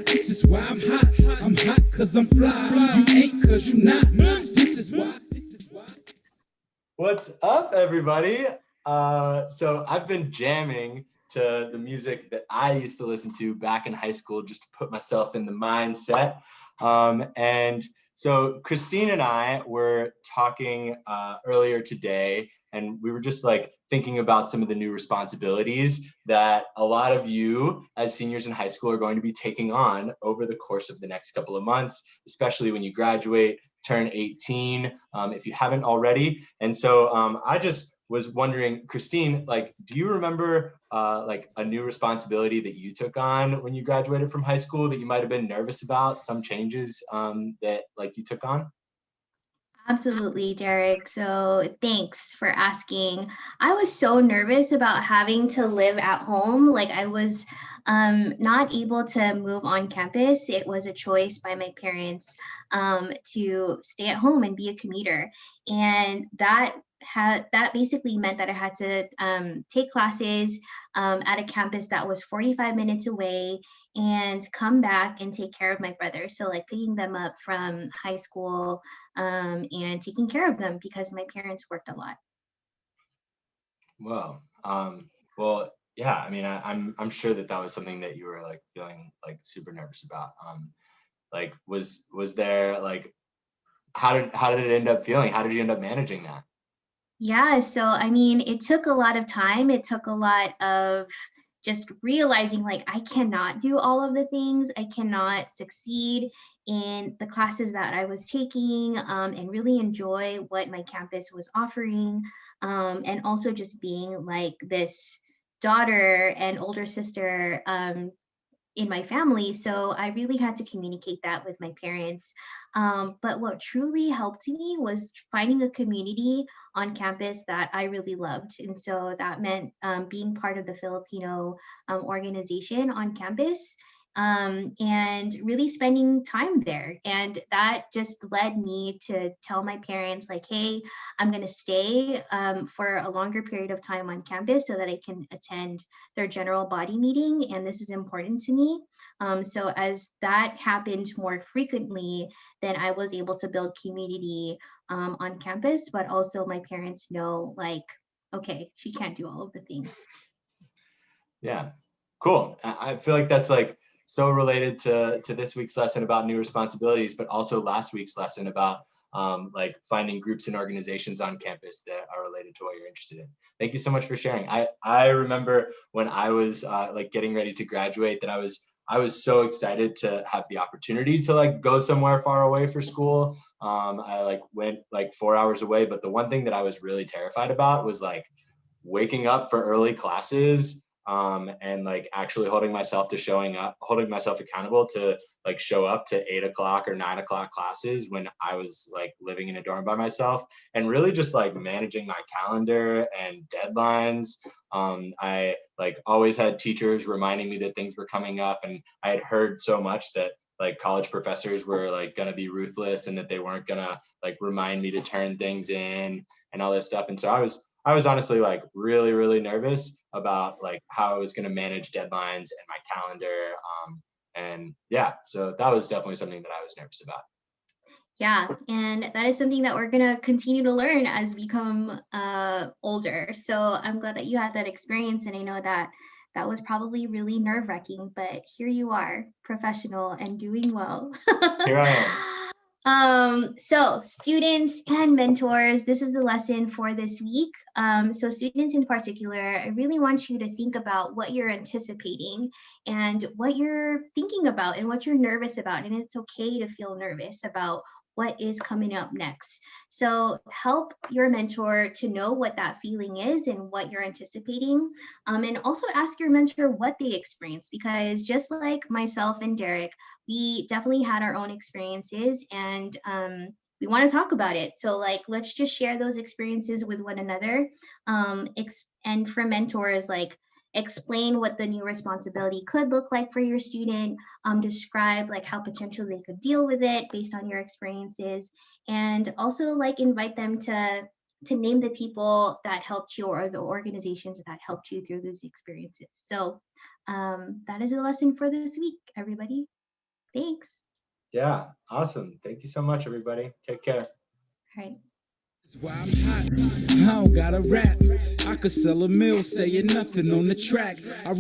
This is why I'm hot. I'm hot cause I'm fly. You ain't cause you not. This is why. What's up, everybody? So I've been jamming to the music that I used to listen to back in high school just to put myself in the mindset. And so Christine and I were talking earlier today, and we were just like thinking about some of the new responsibilities that a lot of you as seniors in high school are going to be taking on over the course of the next couple of months, especially when you graduate, turn 18, if you haven't already. And so I just was wondering, Christine, like, do you remember like a new responsibility that you took on when you graduated from high school that you might have been nervous about, some changes that like you took on? Absolutely, Derek. So thanks for asking. I was so nervous about having to live at home. Like I was not able to move on campus. It was a choice by my parents to stay at home and be a commuter. And that basically meant that I had to take classes at a campus that was 45 minutes away and come back and take care of my brother. So like picking them up from high school and taking care of them because my parents worked a lot. Well, well, yeah. I mean, I'm sure that that was something that you were like feeling like super nervous about. Like, was there like how did it end up feeling? How did you end up managing that? Yeah, so I mean, it took a lot of time. It took a lot of just realizing like I cannot do all of the things. I cannot succeed in the classes that I was taking and really enjoy what my campus was offering. And also just being like this daughter and older sister in my family. So I really had to communicate that with my parents. But what truly helped me was finding a community on campus that I really loved. And so that meant being part of the Filipino organization on campus and really spending time there. And that just led me to tell my parents, like, hey, I'm going to stay for a longer period of time on campus so that I can attend their general body meeting. And this is important to me. So as that happened more frequently, then I was able to build community on campus, but also my parents know like, okay, she can't do all of the things. Yeah, cool. I feel like that's like so related to this week's lesson about new responsibilities, but also last week's lesson about like finding groups and organizations on campus that are related to what you're interested in. Thank you so much for sharing. I remember when I was like getting ready to graduate that I was so excited to have the opportunity to like go somewhere far away for school. I like went like 4 hours away, but the one thing that I was really terrified about was like waking up for early classes and like actually holding myself accountable to like show up to 8 o'clock or 9 o'clock classes when I was like living in a dorm by myself, and really just like managing my calendar and deadlines. I like always had teachers reminding me that things were coming up, and I had heard so much that like college professors were like going to be ruthless and that they weren't going to like remind me to turn things in and all this stuff. And so I was honestly like really, really nervous about like how I was going to manage deadlines and my calendar. And yeah, so that was definitely something that I was nervous about. Yeah, and that is something that we're gonna continue to learn as we become older. So I'm glad that you had that experience, and I know that that was probably really nerve-wracking, but here you are, professional and doing well. Here I am. So students and mentors, this is the lesson for this week. So students in particular, I really want you to think about what you're anticipating and what you're thinking about and what you're nervous about. And it's okay to feel nervous about what is coming up next. So help your mentor to know what that feeling is and what you're anticipating. And also ask your mentor what they experienced, because just like myself and Derek, we definitely had our own experiences and we want to talk about it. So like, let's just share those experiences with one another. And for mentors, like explain what the new responsibility could look like for your student, describe like how potentially they could deal with it based on your experiences, and also like invite them to name the people that helped you or the organizations that helped you through those experiences. So that is a lesson for this week, everybody. Thanks. Yeah, awesome. Thank you so much, everybody. Take care. All right. That's why I'm hot. I don't gotta rap. I could sell a mill saying nothing on the track.